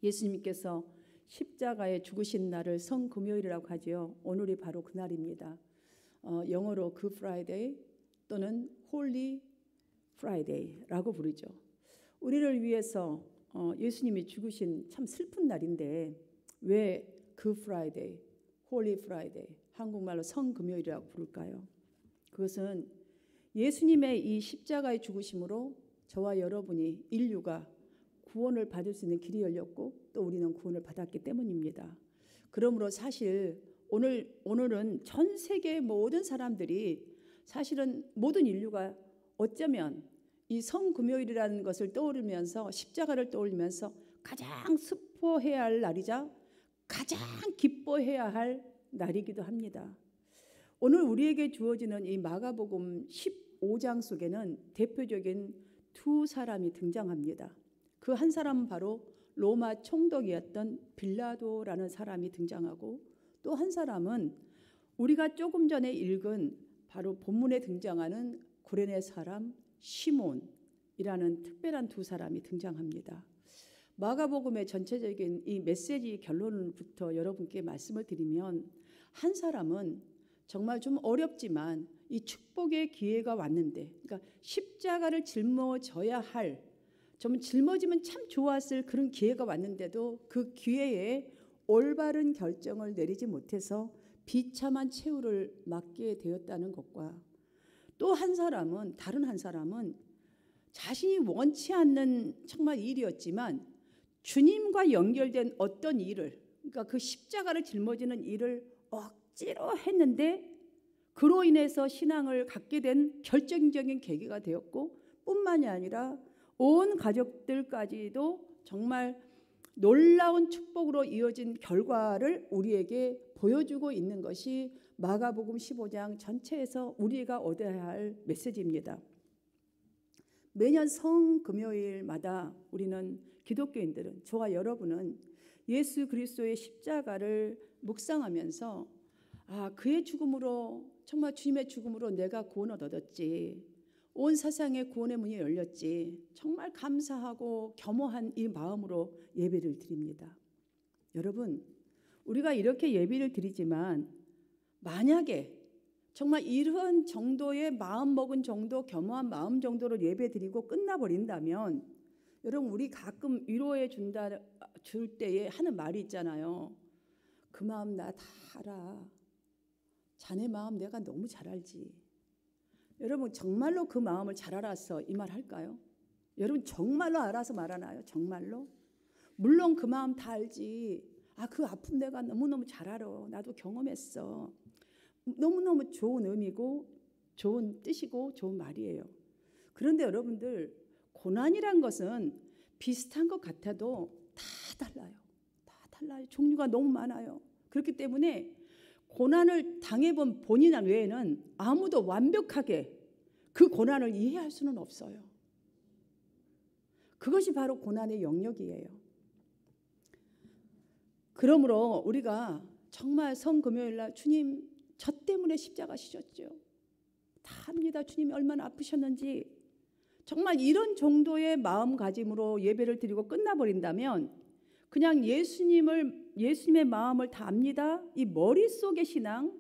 예수님께서 십자가에 죽으신 날을 성금요일이라고 하지요. 오늘이 바로 그날입니다. 영어로 그 프라이데이 또는 홀리 프라이데이라고 부르죠. 우리를 위해서 예수님이 죽으신 참 슬픈 날인데 왜 그 프라이데이, 홀리 프라이데이, 한국말로 성금요일이라고 부를까요? 그것은 예수님의 이 십자가의 죽으심으로 저와 여러분이 인류가 구원을 받을 수 있는 길이 열렸고 또 우리는 구원을 받았기 때문입니다. 그러므로 사실 오늘은 전 세계 모든 사람들이 사실은 모든 인류가 어쩌면 이 성금요일이라는 것을 떠오르면서 십자가를 떠올리면서 가장 슬퍼해야 할 날이자 가장 기뻐해야 할 날이기도 합니다. 오늘 우리에게 주어지는 이 마가복음 15장 속에는 대표적인 두 사람이 등장합니다. 그 한 사람은 바로 로마 총독이었던 빌라도라는 사람이 등장하고 또 한 사람은 우리가 조금 전에 읽은 바로 본문에 등장하는 구레네 사람 시몬이라는 특별한 두 사람이 등장합니다. 마가복음의 전체적인 이 메시지 결론부터 여러분께 말씀을 드리면 한 사람은 정말 좀 어렵지만 이 축복의 기회가 왔는데, 그러니까 십자가를 짊어져야 할, 좀 짊어지면 참 좋았을 그런 기회가 왔는데도 그 기회에 올바른 결정을 내리지 못해서 비참한 최후를 맞게 되었다는 것과 또 한 사람은, 다른 한 사람은 자신이 원치 않는 정말 일이었지만 주님과 연결된 어떤 일을, 그러니까 그 십자가를 짊어지는 일을 억지로 했는데 그로 인해서 신앙을 갖게 된 결정적인 계기가 되었고 뿐만이 아니라 온 가족들까지도 정말 놀라운 축복으로 이어진 결과를 우리에게 보여주고 있는 것이 마가복음 15장 전체에서 우리가 얻어야 할 메시지입니다. 매년 성금요일마다 우리는 기독교인들은, 저와 여러분은 예수 그리스도의 십자가를 묵상하면서 그의 죽음으로, 정말 주님의 죽음으로 내가 구원을 얻었지, 온 세상의 구원의 문이 열렸지, 정말 감사하고 겸허한 이 마음으로 예배를 드립니다. 여러분, 우리가 이렇게 예배를 드리지만 만약에 정말 이런 정도의 마음 먹은 정도, 겸허한 마음 정도로 예배 드리고 끝나버린다면, 여러분, 우리 가끔 위로해 줄 때에 하는 말이 있잖아요. 그 마음 나 다 알아. 자네 마음 내가 너무 잘 알지. 여러분, 정말로 그 마음을 잘 알아서 이 말 할까요? 여러분, 정말로 알아서 말하나요? 정말로? 물론 그 마음 다 알지. 그 아픔 내가 너무너무 잘 알아. 나도 경험했어. 너무너무 좋은 의미고 좋은 뜻이고 좋은 말이에요. 그런데 여러분들, 고난이란 것은 비슷한 것 같아도 다 달라요. 다 달라요. 종류가 너무 많아요. 그렇기 때문에 고난을 당해본 본인 외에는 아무도 완벽하게 그 고난을 이해할 수는 없어요. 그것이 바로 고난의 영역이에요. 그러므로 우리가 정말 성금요일날 주님, 저 때문에 십자가 지셨죠. 다 압니다. 주님이 얼마나 아프셨는지. 정말 이런 정도의 마음가짐으로 예배를 드리고 끝나버린다면 그냥 예수님의 마음을 다 압니다, 이 머릿속의 신앙,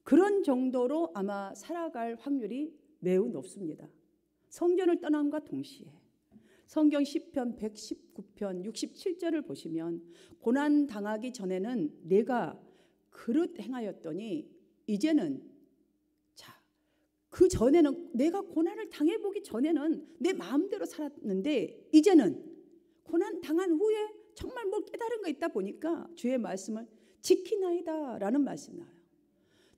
그런 정도로 아마 살아갈 확률이 매우 높습니다. 성전을 떠남과 동시에 성경 시편 119편 67절을 보시면 고난 당하기 전에는 내가 그릇 행하였더니 이제는, 그 전에는 내가 고난을 당해보기 전에는 내 마음대로 살았는데 이제는 고난 당한 후에 정말 뭘 깨달은 거 있다 보니까 주의 말씀을 지키나이다 라는 말씀이 나와요.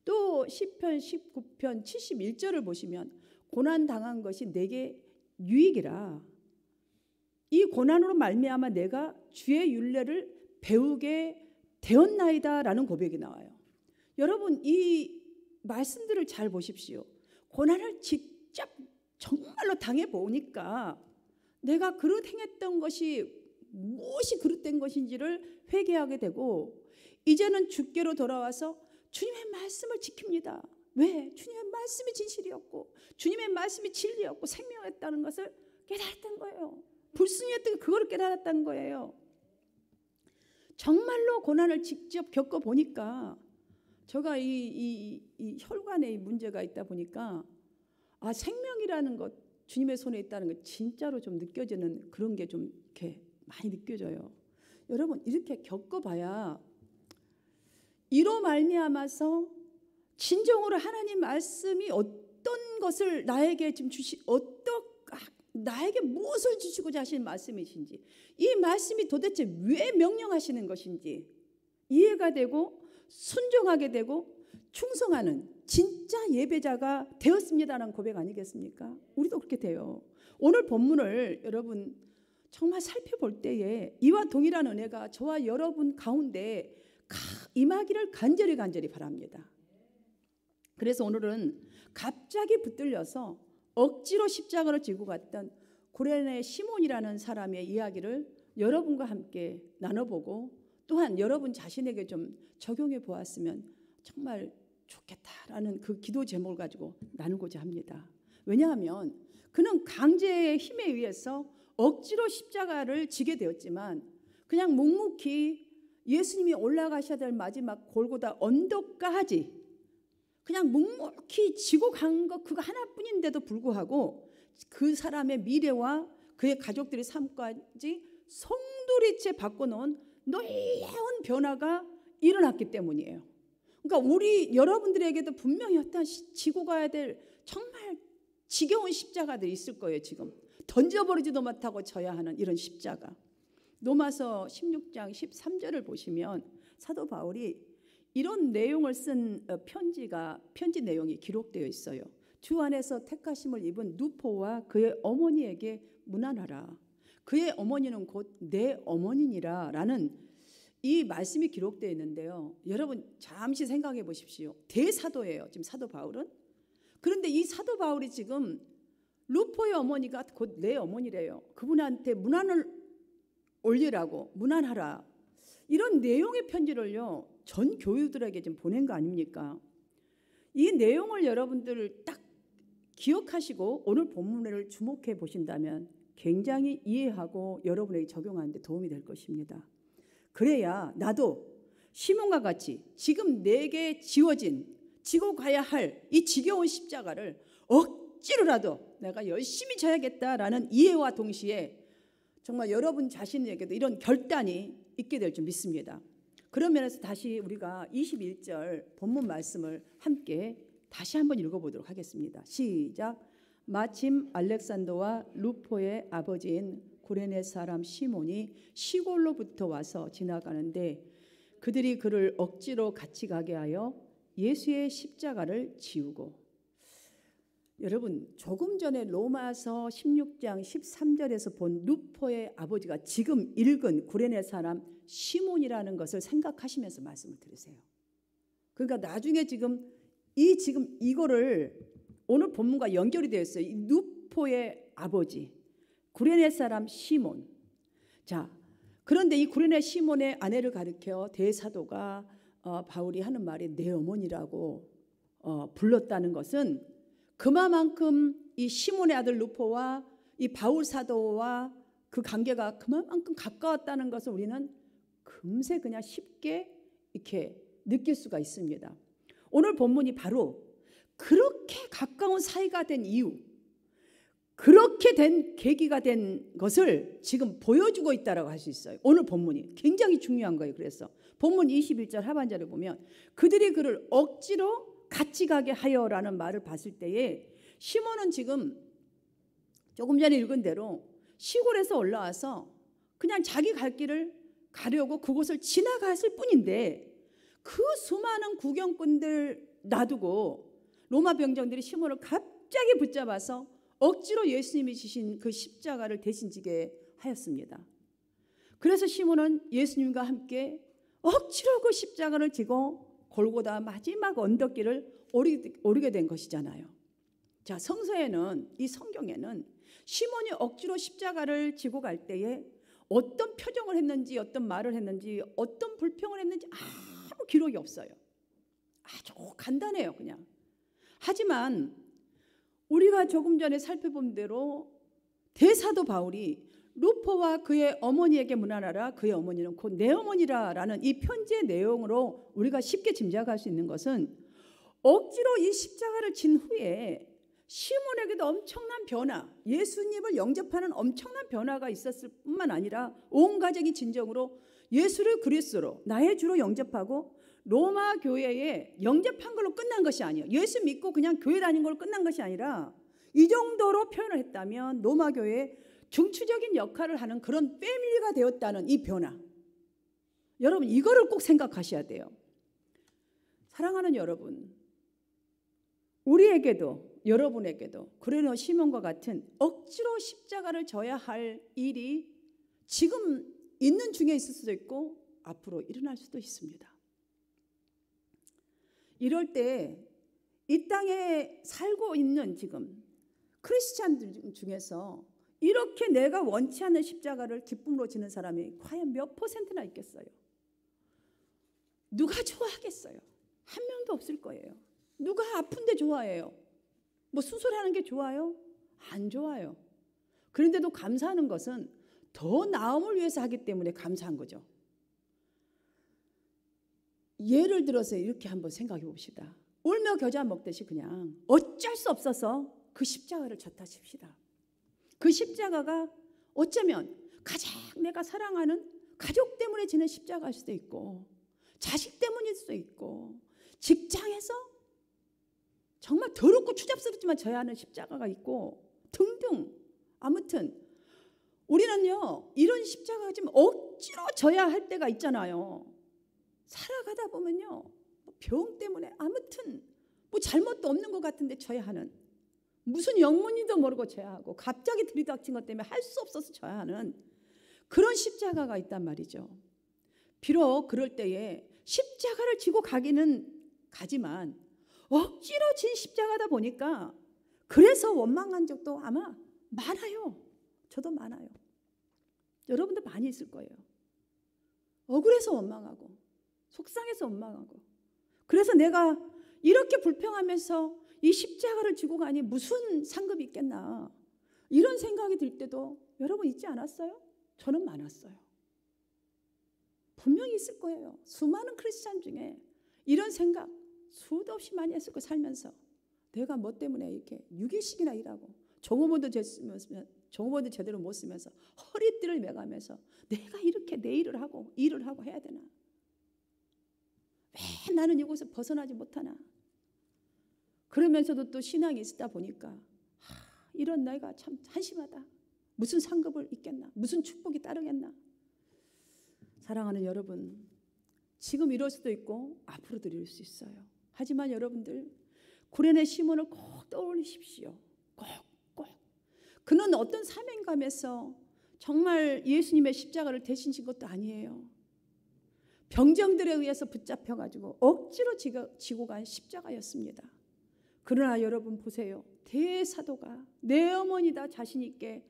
또 시편 19편 71절을 보시면 고난 당한 것이 내게 유익이라, 이 고난으로 말미암아 내가 주의 율례를 배우게 되었나이다 라는 고백이 나와요. 여러분, 이 말씀들을 잘 보십시오. 고난을 직접 정말로 당해보니까 내가 그릇 행했던 것이 무엇이 그릇된 것인지를 회개하게 되고 이제는 주께로 돌아와서 주님의 말씀을 지킵니다. 왜? 주님의 말씀이 진실이었고 주님의 말씀이 진리였고 생명이었다는 것을 깨달았던 거예요. 불순이었던 그걸 깨달았던 거예요. 정말로 고난을 직접 겪어보니까 제가 이 혈관에 문제가 있다 보니까 생명이라는 것, 주님의 손에 있다는 것 진짜로 좀 느껴지는 그런 게 좀 이렇게 많이 느껴져요. 여러분 이렇게 겪어봐야 이로 말미암아서 진정으로 하나님 말씀이 어떤 것을 나에게 지금 나에게 무엇을 주시고자 하시는 말씀이신지, 이 말씀이 도대체 왜 명령하시는 것인지 이해가 되고 순종하게 되고 충성하는 진짜 예배자가 되었습니다라는 고백 아니겠습니까? 우리도 그렇게 돼요. 오늘 본문을 여러분 정말 살펴볼 때에 이와 동일한 은혜가 저와 여러분 가운데 임하기를 간절히 바랍니다. 그래서 오늘은 갑자기 붙들려서 억지로 십자가를 지고 갔던 구레네 시몬이라는 사람의 이야기를 여러분과 함께 나눠보고 또한 여러분 자신에게 좀 적용해 보았으면 정말 좋겠다라는 그 기도 제목을 가지고 나누고자 합니다. 왜냐하면 그는 강제의 힘에 의해서 억지로 십자가를 지게 되었지만 그냥 묵묵히 예수님이 올라가셔야 될 마지막 골고다 언덕까지 그냥 묵묵히 지고 간 것 그거 하나뿐인데도 불구하고 그 사람의 미래와 그의 가족들의 삶까지 송두리째 바꿔놓은 놀라운 변화가 일어났기 때문이에요. 그러니까 우리 여러분들에게도 분명히 어떤 지고 가야 될 정말 지겨운 십자가들이 있을 거예요. 지금 던져버리지도 못하고 져야 하는 이런 십자가. 로마서 16장 13절을 보시면 사도 바울이 이런 내용을 쓴 편지 내용이 기록되어 있어요. 주 안에서 택하심을 입은 누포와 그의 어머니에게 문안하라. 그의 어머니는 곧 내 어머니니라 라는 이 말씀이 기록되어 있는데요. 여러분 잠시 생각해 보십시오. 대사도예요. 지금 사도 바울은. 그런데 이 사도 바울이 지금 루포의 어머니가 곧 내 어머니래요. 그분한테 문안을 올리라고 문안하라. 이런 내용의 편지를요. 전 교우들에게 좀 보낸 거 아닙니까? 이 내용을 여러분들 딱 기억하시고 오늘 본문을 주목해 보신다면 굉장히 이해하고 여러분에게 적용하는 데 도움이 될 것입니다. 그래야 나도 시몬과 같이 지금 내게 지고 가야 할 이 지겨운 십자가를 억지로라도 내가 열심히 져야겠다라는 이해와 동시에 정말 여러분 자신에게도 이런 결단이 있게 될 줄 믿습니다. 그런 면에서 다시 우리가 21절 본문 말씀을 함께 다시 한번 읽어보도록 하겠습니다. 시작. 마침 알렉산더와 루포의 아버지인 구레네 사람 시몬이 시골로부터 와서 지나가는데 그들이 그를 억지로 같이 가게 하여 예수의 십자가를 지우고. 여러분 조금 전에 로마서 16장 13절에서 본 루포의 아버지가 지금 읽은 구레네 사람 시몬이라는 것을 생각하시면서 말씀을 들으세요. 그러니까 나중에 지금 이거를 오늘 본문과 연결이 되어 있어요. 이 루포의 아버지 구레네 사람 시몬. 자, 그런데 이 구레네 시몬의 아내를 가리켜 대사도가 바울이 하는 말이 내 어머니라고 불렀다는 것은 그만큼 이 시몬의 아들 루포와 이 바울 사도와 그 관계가 그만큼 가까웠다는 것을 우리는 금세 그냥 쉽게 이렇게 느낄 수가 있습니다. 오늘 본문이 바로 그렇게 가까운 사이가 된 이유, 그렇게 된 계기가 된 것을 지금 보여주고 있다라고 할 수 있어요. 오늘 본문이 굉장히 중요한 거예요. 그래서 본문 21절 하반절을 보면 그들이 그를 억지로 같이 가게 하여라는 말을 봤을 때에 시몬은 지금 조금 전에 읽은 대로 시골에서 올라와서 그냥 자기 갈 길을 가려고 그곳을 지나갔을 뿐인데 그 수많은 구경꾼들 놔두고 로마 병정들이 시몬을 갑자기 붙잡아서 억지로 예수님이 지신 그 십자가를 대신 지게 하였습니다. 그래서 시몬은 예수님과 함께 억지로 그 십자가를 지고 골고다 마지막 언덕길을 오르게 된 것이잖아요. 자, 성서에는 이 성경에는 시몬이 억지로 십자가를 지고 갈 때에 어떤 표정을 했는지 어떤 말을 했는지 어떤 불평을 했는지 아무 기록이 없어요. 아주 간단해요 그냥. 하지만 우리가 조금 전에 살펴본 대로 대사도 바울이 루포와 그의 어머니에게 문안하라. 그의 어머니는 곧 내 어머니라라는 이 편지의 내용으로 우리가 쉽게 짐작할 수 있는 것은 억지로 이 십자가를 진 후에 시몬에게도 엄청난 변화, 예수님을 영접하는 엄청난 변화가 있었을 뿐만 아니라 온 가족이 진정으로 예수를 그리스도로 나의 주로 영접하고 로마 교회에 영접한 걸로 끝난 것이 아니에요. 예수 믿고 그냥 교회 다닌 걸로 끝난 것이 아니라 이 정도로 표현을 했다면 로마 교회에 중추적인 역할을 하는 그런 패밀리가 되었다는 이 변화. 여러분 이거를 꼭 생각하셔야 돼요. 사랑하는 여러분, 우리에게도 여러분에게도 구레네 시몬과 같은 억지로 십자가를 져야 할 일이 지금 있는 중에 있을 수도 있고 앞으로 일어날 수도 있습니다. 이럴 때 이 땅에 살고 있는 지금 크리스찬들 중에서 이렇게 내가 원치 않는 십자가를 기쁨으로 지는 사람이 과연 몇 퍼센트나 있겠어요? 누가 좋아하겠어요? 한 명도 없을 거예요. 누가 아픈데 좋아해요? 뭐 수술하는 게 좋아요? 안 좋아요. 그런데도 감사하는 것은 더 나음을 위해서 하기 때문에 감사한 거죠. 예를 들어서 이렇게 한번 생각해 봅시다. 울며 겨자 먹듯이 그냥 어쩔 수 없어서 그 십자가를 졌다 칩시다. 그 십자가가 어쩌면 가장 내가 사랑하는 가족 때문에 지는 십자가일 수도 있고 자식 때문일 수도 있고 직장에서 정말 더럽고 추잡스럽지만 져야 하는 십자가가 있고 등등. 아무튼 우리는요 이런 십자가가 지금 억지로 져야 할 때가 있잖아요. 살아가다 보면요 병 때문에 아무튼 뭐 잘못도 없는 것 같은데 져야 하는, 무슨 영문인도 모르고 져야 하고 갑자기 들이닥친 것 때문에 할 수 없어서 져야 하는 그런 십자가가 있단 말이죠. 비록 그럴 때에 십자가를 지고 가기는 가지만 억지로 진 십자가다 보니까 그래서 원망한 적도 아마 많아요. 저도 많아요. 여러분도 많이 있을 거예요. 억울해서 원망하고 속상해서 원망하고 그래서 내가 이렇게 불평하면서 이 십자가를 지고 가니 무슨 상급이 있겠나 이런 생각이 들 때도 여러분 있지 않았어요? 저는 많았어요. 분명히 있을 거예요. 수많은 크리스찬 중에 이런 생각 수도 없이 많이 했을 거 살면서 내가 뭐 때문에 이렇게 6일씩이나 일하고 종업원도 제대로 못 쓰면서 허리띠를 매가면서 내가 이렇게 내 일을 하고 해야 되나? 왜 나는 이곳에서 벗어나지 못하나? 그러면서도 또 신앙이 있다 보니까 이런 내가 참 한심하다. 무슨 상급을 있겠나? 무슨 축복이 따르겠나? 사랑하는 여러분, 지금 이럴 수도 있고 앞으로도 이럴 수 있어요. 하지만 여러분들 구레네 시몬을 꼭 떠올리십시오. 꼭. 그는 어떤 사명감에서 정말 예수님의 십자가를 대신 진 것도 아니에요. 병정들에 의해서 붙잡혀가지고 억지로 지고 간 십자가였습니다. 그러나 여러분 보세요. 대사도가 내 어머니다 자신 있게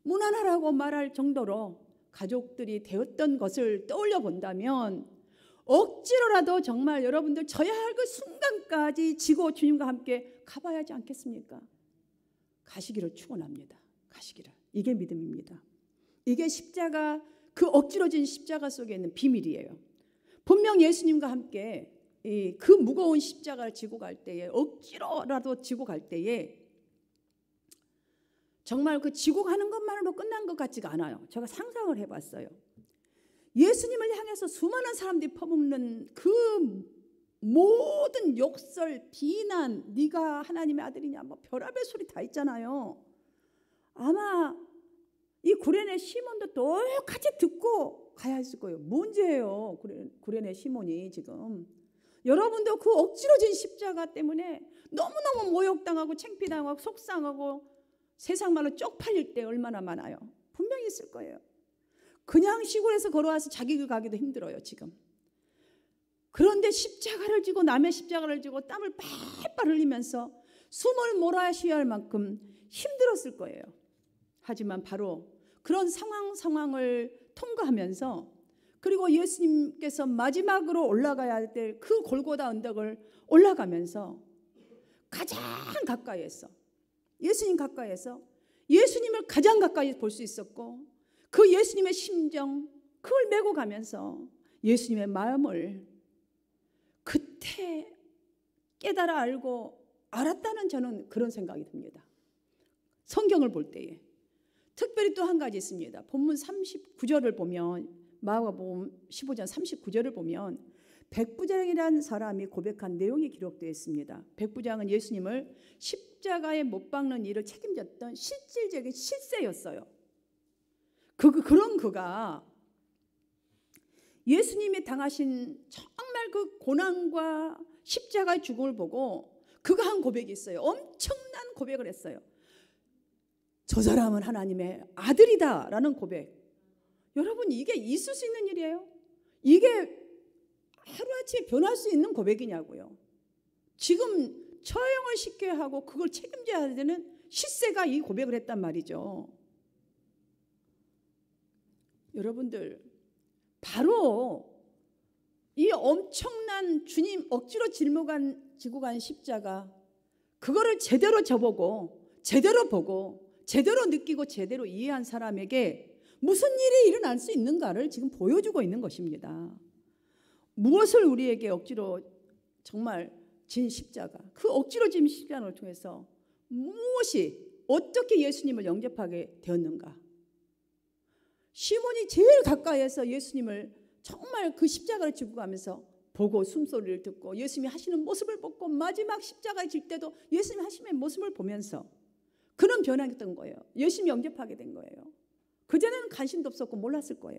문안하라고 말할 정도로 가족들이 되었던 것을 떠올려 본다면 억지로라도 정말 여러분들 져야 할 그 순간까지 지고 주님과 함께 가봐야 하지 않겠습니까? 가시기를 축원합니다. 가시기를. 이게 믿음입니다. 이게 십자가, 그 억지로 진 십자가 속에 있는 비밀이에요. 분명 예수님과 함께 그 무거운 십자가를 지고 갈 때에 억지로라도 지고 갈 때에 정말 그 지고 가는 것만으로 끝난 것 같지가 않아요. 제가 상상을 해봤어요. 예수님을 향해서 수많은 사람들이 퍼붓는 그 모든 욕설, 비난, 네가 하나님의 아들이냐 뭐 별의별 소리 다 있잖아요. 아마 이 구레네 시몬도 똑같이 듣고 가야 했을 거예요. 문제예요. 구레네 시몬이 지금. 여러분도 그 억지로 진 십자가 때문에 너무너무 모욕당하고 창피당하고 속상하고 세상 말로 쪽팔릴 때 얼마나 많아요. 분명히 있을 거예요. 그냥 시골에서 걸어와서 자기 길 가기도 힘들어요 지금. 그런데 십자가를 지고 남의 십자가를 지고 땀을 빨빨 흘리면서 숨을 몰아 쉬어야 할 만큼 힘들었을 거예요. 하지만 바로 그런 상황을 통과하면서 그리고 예수님께서 마지막으로 올라가야 할 때 그 골고다 언덕을 올라가면서 가장 가까이에서 예수님 가까이에서 예수님을 가장 가까이 볼 수 있었고 그 예수님의 심정, 그걸 메고 가면서 예수님의 마음을 그때 깨달아 알았다는 저는 그런 생각이 듭니다. 성경을 볼 때에. 특별히 또 한 가지 있습니다. 본문 39절을 보면, 마가복음 15장 39절을 보면 백부장이라는 사람이 고백한 내용이 기록되어 있습니다. 백부장은 예수님을 십자가에 못 박는 일을 책임졌던 실질적인 실세였어요. 그런 그가 예수님이 당하신 정말 그 고난과 십자가의 죽음을 보고 그가 한 고백이 있어요. 엄청난 고백을 했어요. 저 사람은 하나님의 아들이다 라는 고백. 여러분, 이게 있을 수 있는 일이에요? 이게 하루아침에 변할 수 있는 고백이냐고요. 지금 처형을 시켜야 하고 그걸 책임져야 되는 실세가 이 고백을 했단 말이죠. 여러분들, 바로 이 엄청난 주님 억지로 지고 간 십자가, 그거를 제대로 저보고 제대로 보고 제대로 느끼고 제대로 이해한 사람에게 무슨 일이 일어날 수 있는가를 지금 보여주고 있는 것입니다. 무엇을 우리에게 억지로 정말 진 십자가, 그 억지로 진 십자가를 통해서 무엇이 어떻게 예수님을 영접하게 되었는가. 시몬이 제일 가까이에서 예수님을 정말 그 십자가를 지고 가면서 보고 숨소리를 듣고 예수님이 하시는 모습을 보고 마지막 십자가에 질 때도 예수님이 하시는 모습을 보면서 그런 변화가 있던 거예요. 예수님 영접하게 된 거예요. 그전에는 관심도 없었고 몰랐을 거예요.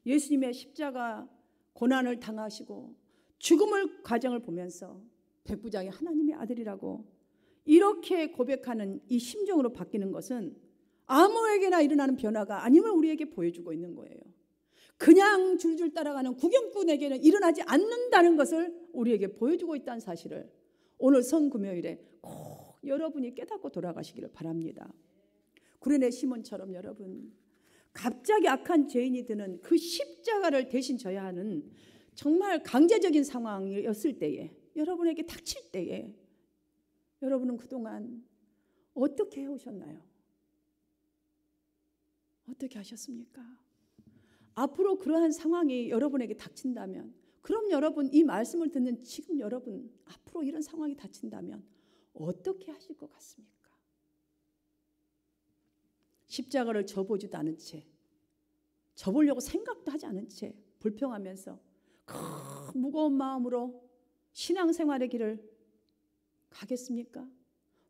예수님의 십자가 고난을 당하시고 죽음을 과정을 보면서 백부장이 하나님의 아들이라고 이렇게 고백하는 이 심정으로 바뀌는 것은 아무에게나 일어나는 변화가 아님을 우리에게 보여주고 있는 거예요. 그냥 줄줄 따라가는 구경꾼에게는 일어나지 않는다는 것을 우리에게 보여주고 있다는 사실을 오늘 성금요일에 꼭 여러분이 깨닫고 돌아가시기를 바랍니다. 구레네 시몬처럼 여러분, 갑자기 악한 죄인이 드는 그 십자가를 대신 져야 하는 정말 강제적인 상황이었을 때에, 여러분에게 닥칠 때에 여러분은 그동안 어떻게 해오셨나요? 어떻게 하셨습니까? 앞으로 그러한 상황이 여러분에게 닥친다면, 그럼 여러분, 이 말씀을 듣는 지금 여러분, 앞으로 이런 상황이 닥친다면 어떻게 하실 것 같습니까? 십자가를 져보지도 않은 채, 져보려고 생각도 하지 않은 채 불평하면서 그 무거운 마음으로 신앙생활의 길을 가겠습니까?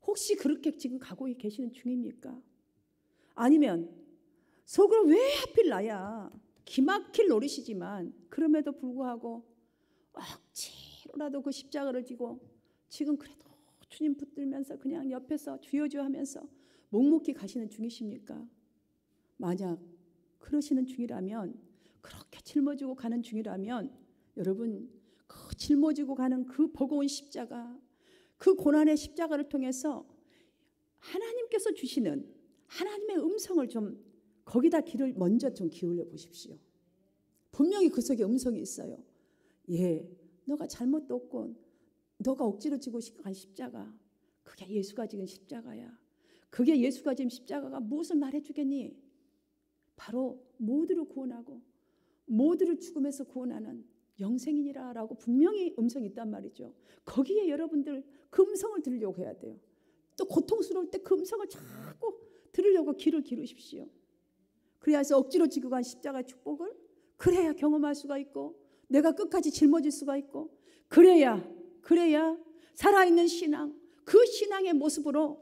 혹시 그렇게 지금 가고 계시는 중입니까? 아니면 속으로 왜 하필 나야, 기막힐 노릇이지만 그럼에도 불구하고 억지로라도 그 십자가를 지고 지금 그래도 주님 붙들면서 그냥 옆에서 주여 주여 하면서 묵묵히 가시는 중이십니까? 만약 그러시는 중이라면, 그렇게 짊어지고 가는 중이라면 여러분, 그 짊어지고 가는 그 버거운 십자가, 그 고난의 십자가를 통해서 하나님께서 주시는 하나님의 음성을 좀 거기다 귀를 먼저 좀 기울여 보십시오. 분명히 그 속에 음성이 있어요. 예, 너가 잘못도 없고 너가 억지로 지고 간 십자가, 그게 예수가 지은 십자가야. 그게 예수가 지은 십자가가 무엇을 말해주겠니? 바로 모두를 구원하고 모두를 죽음에서 구원하는 영생이니라 라고 분명히 음성이 있단 말이죠. 거기에 여러분들 그 음성을 들으려고 해야 돼요. 또 고통스러울 때 그 음성을 자꾸 들으려고 귀를 기르십시오. 그래서 억지로 지고 간 십자가의 축복을 그래야 경험할 수가 있고, 내가 끝까지 짊어질 수가 있고, 그래야 살아있는 신앙, 그 신앙의 모습으로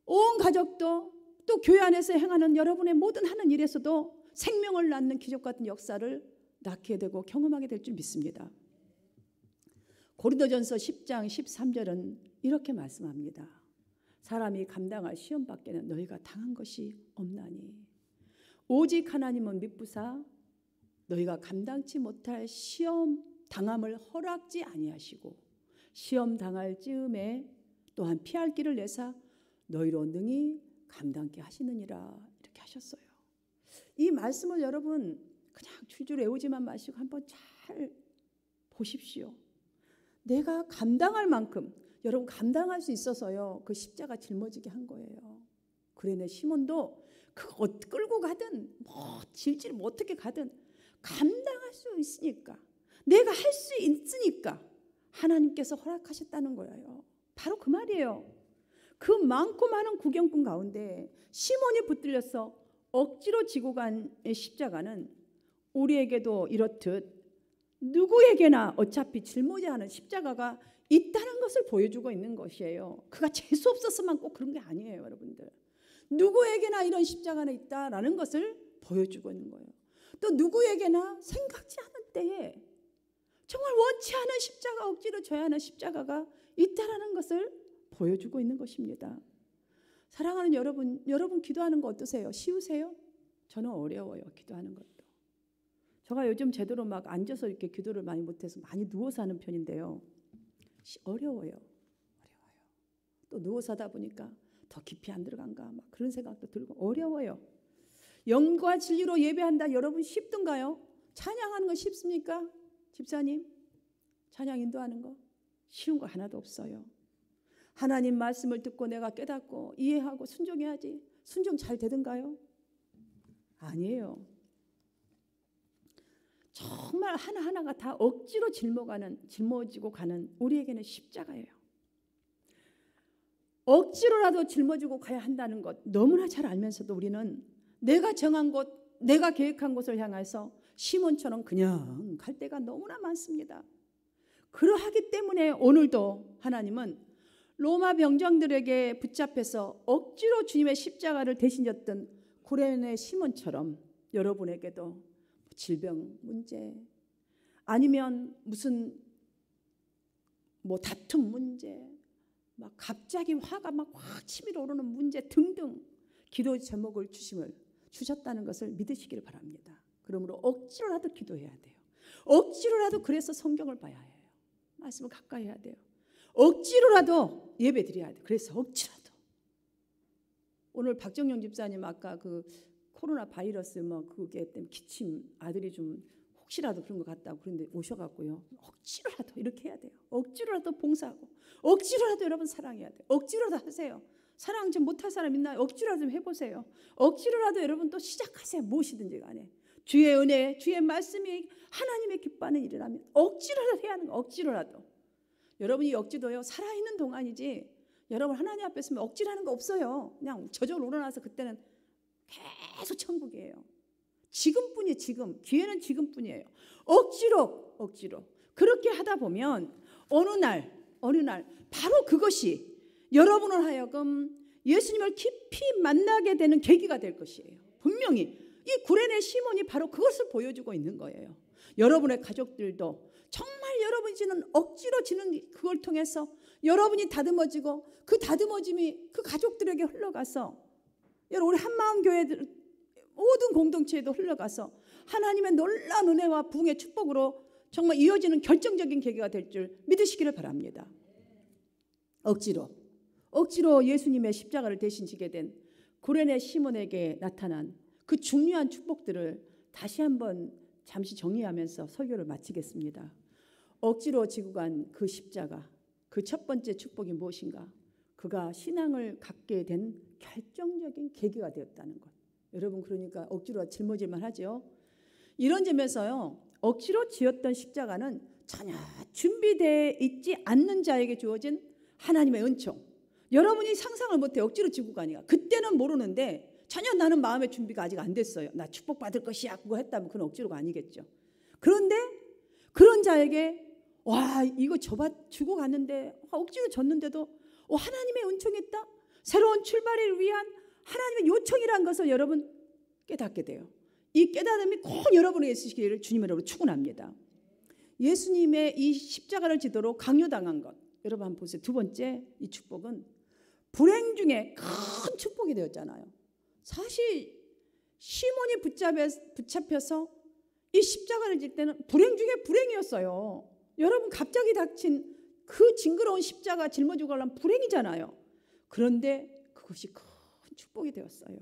온 가족도 또 교회 안에서 행하는 여러분의 모든 하는 일에서도 생명을 낳는 기적 같은 역사를 낳게 되고 경험하게 될 줄 믿습니다. 고린도전서 10장 13절은 이렇게 말씀합니다. 사람이 감당할 시험 밖에는 너희가 당한 것이 없나니 오직 하나님은 미쁘사 너희가 감당치 못할 시험 당함을 허락지 아니하시고 시험 당할 즈음에 또한 피할 길을 내사 너희로 능히 감당케 하시느니라, 이렇게 하셨어요. 이 말씀을 여러분 그냥 줄줄 외우지만 마시고 한번 잘 보십시오. 내가 감당할 만큼 여러분 감당할 수 있어서요 그 십자가 짊어지게 한 거예요. 구레네 시몬도 그거 끌고 가든 뭐 질질 뭐 어떻게 가든 감당할 수 있으니까, 내가 할 수 있으니까 하나님께서 허락하셨다는 거예요. 바로 그 말이에요. 그 많고 많은 구경꾼 가운데 시몬이 붙들려서 억지로 지고 간 십자가는 우리에게도 이렇듯 누구에게나 어차피 짊어져야 하는 십자가가 있다는 것을 보여주고 있는 것이에요. 그가 재수 없었으면 꼭 그런 게 아니에요, 여러분들. 누구에게나 이런 십자가는 있다라는 것을 보여주고 있는 거예요. 또 누구에게나 생각지 않은 때에 정말 원치 않은 십자가, 억지로 져야 하는 십자가가 있다라는 것을 보여주고 있는 것입니다. 사랑하는 여러분, 여러분 기도하는 거 어떠세요? 쉬우세요? 저는 어려워요, 기도하는 것도. 제가 요즘 제대로 막 앉아서 이렇게 기도를 많이 못해서 많이 누워서 하는 편인데요. 어려워요. 또 누워서 하다 보니까 더 깊이 안 들어간가 막 그런 생각도 들고 어려워요. 영과 진리로 예배한다. 여러분 쉽던가요? 찬양하는 거 쉽습니까? 집사님, 찬양 인도하는 거 쉬운 거 하나도 없어요. 하나님 말씀을 듣고 내가 깨닫고 이해하고 순종해야지. 순종 잘 되던가요? 아니에요. 정말 하나하나가 다 억지로 짊어지고 가는 우리에게는 십자가예요. 억지로라도 짊어지고 가야 한다는 것 너무나 잘 알면서도 우리는 내가 정한 곳, 내가 계획한 곳을 향해서 시몬처럼 그냥 갈 때가 너무나 많습니다. 그러하기 때문에 오늘도 하나님은 로마 병정들에게 붙잡혀서 억지로 주님의 십자가를 대신 졌던 구레네 시몬처럼 여러분에게도 질병 문제, 아니면 무슨 뭐 다툼 문제, 막 갑자기 화가 막 확 치밀어 오르는 문제 등등 기도 제목을 주셨다는 것을 믿으시기를 바랍니다. 그러므로 억지로라도 기도해야 돼요. 억지로라도 그래서 성경을 봐야 해요. 말씀을 가까이 해야 돼요. 억지로라도 예배 드려야 돼요. 그래서 억지로라도. 오늘 박정영 집사님 아까 그 코로나 바이러스 뭐 그게 때문에 기침 아들이 좀 혹시라도 그런 것 같다고 그런데 오셔갖고요. 억지로라도 이렇게 해야 돼요. 억지로라도 봉사하고 억지로라도 여러분 사랑해야 돼요. 억지로라도 하세요. 사랑 좀 못할 사람 있나요? 억지로라도 좀 해보세요. 억지로라도 여러분 또 시작하세요. 무엇이든지 간에. 주의 은혜, 주의 말씀이 하나님의 기뻐하는 일이라면 억지로라도 해야 하는 거. 억지로라도. 여러분이 억지도요. 살아있는 동안이지 여러분 하나님 앞에 있으면 억지로 하는 거 없어요. 그냥 저절로 우러나서 그때는 계속 천국이에요. 지금뿐이 지금. 기회는 지금뿐이에요. 억지로 그렇게 하다 보면 어느 날 바로 그것이 여러분을 하여금 예수님을 깊이 만나게 되는 계기가 될 것이에요. 분명히 이 구레네 시몬이 바로 그것을 보여주고 있는 거예요. 여러분의 가족들도 정말 여러분이 지는 억지로 지는 그걸 통해서 여러분이 다듬어지고 그 다듬어짐이 그 가족들에게 흘러가서 여러분 우리 한마음 교회들 모든 공동체에도 흘러가서 하나님의 놀라운 은혜와 부흥의 축복으로 정말 이어지는 결정적인 계기가 될 줄 믿으시기를 바랍니다. 억지로 예수님의 십자가를 대신 지게 된 구레네 시몬에게 나타난 그 중요한 축복들을 다시 한번 잠시 정리하면서 설교를 마치겠습니다. 억지로 지고 간 그 십자가, 그 첫 번째 축복이 무엇인가? 그가 신앙을 갖게 된 결정적인 계기가 되었다는 것. 여러분 그러니까 억지로 짊어질만 하죠. 이런 점에서요. 억지로 지었던 십자가는 전혀 준비되어 있지 않는 자에게 주어진 하나님의 은총. 여러분이 상상을 못해 억지로 지고 가니까 그때는 모르는데 전혀 나는 마음의 준비가 아직 안 됐어요. 나 축복받을 것이야 그거 했다면 그건 억지로가 아니겠죠. 그런데 그런 자에게 와 이거 주고 갔는데 억지로 졌는데도 하나님의 은총이 있다. 새로운 출발을 위한 하나님의 요청이라는 것을 여러분 깨닫게 돼요. 이 깨달음이 꼭 여러분에게 있으시기를 주님 여러분 축원합니다. 예수님의 이 십자가를 지도록 강요당한 것. 여러분 한번 보세요. 두 번째 이 축복은 불행 중에 큰 축복이 되었잖아요. 사실 시몬이 붙잡혀서 이 십자가를 질 때는 불행 중에 불행이었어요. 여러분 갑자기 닥친 그 징그러운 십자가 짊어지고 가려면 불행이잖아요. 그런데 그것이 큰 축복이 되었어요.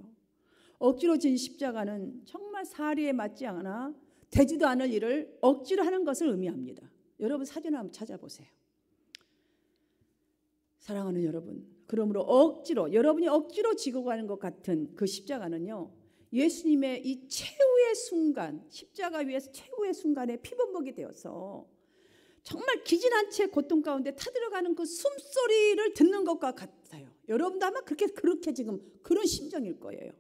억지로 진 십자가는 정말 사리에 맞지 않아 되지도 않을 일을 억지로 하는 것을 의미합니다. 여러분 사진을 한번 찾아보세요. 사랑하는 여러분, 그러므로 억지로 여러분이 억지로 지고 가는 것 같은 그 십자가는요, 예수님의 이 최후의 순간, 십자가 위에서 최후의 순간에 피범벅이 되어서 정말 기진한 채 고통 가운데 타들어가는 그 숨소리를 듣는 것과 같아요. 여러분도 아마 그렇게 지금 그런 심정일 거예요.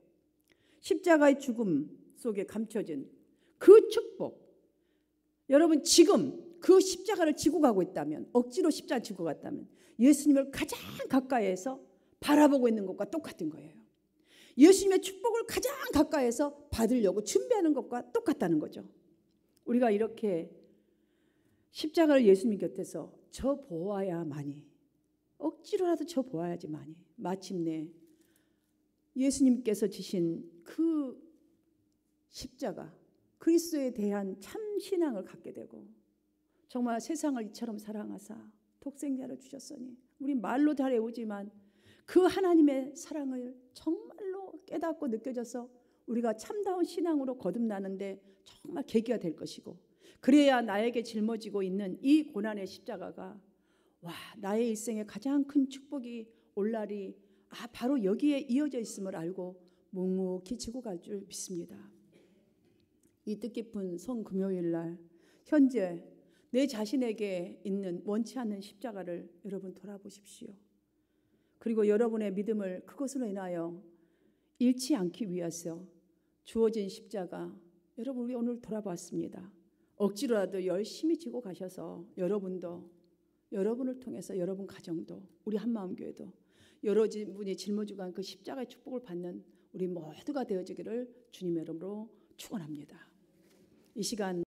십자가의 죽음 속에 감춰진 그 축복, 여러분 지금 그 십자가를 지고 가고 있다면, 억지로 십자가 지고 갔다면 예수님을 가장 가까이에서 바라보고 있는 것과 똑같은 거예요. 예수님의 축복을 가장 가까이에서 받으려고 준비하는 것과 똑같다는 거죠. 우리가 이렇게 십자가를 예수님 곁에서 저 보아야만이, 억지로라도 저 보아야지만이 마침내 예수님께서 지신 그 십자가, 그리스도에 대한 참 신앙을 갖게 되고, 정말 세상을 이처럼 사랑하사 독생자를 주셨으니, 우리 말로 잘 외우지만 그 하나님의 사랑을 정말로 깨닫고 느껴져서 우리가 참다운 신앙으로 거듭나는데 정말 계기가 될 것이고, 그래야 나에게 짊어지고 있는 이 고난의 십자가가 나의 일생에 가장 큰 축복이 올 날이 바로 여기에 이어져 있음을 알고 묵묵히 지고 갈 줄 믿습니다. 이 뜻깊은 성금요일 날 현재 내 자신에게 있는 원치 않는 십자가를 여러분 돌아보십시오. 그리고 여러분의 믿음을 그것으로 인하여 잃지 않기 위해서 주어진 십자가, 여러분 우리 오늘 돌아봤습니다. 억지로라도 열심히 지고 가셔서 여러분도, 여러분을 통해서 여러분 가정도, 우리 한마음교회도 여러분이 짊어지고 간 그 십자가의 축복을 받는 우리 모두가 되어지기를 주님의 이름으로 축원합니다. 이 시간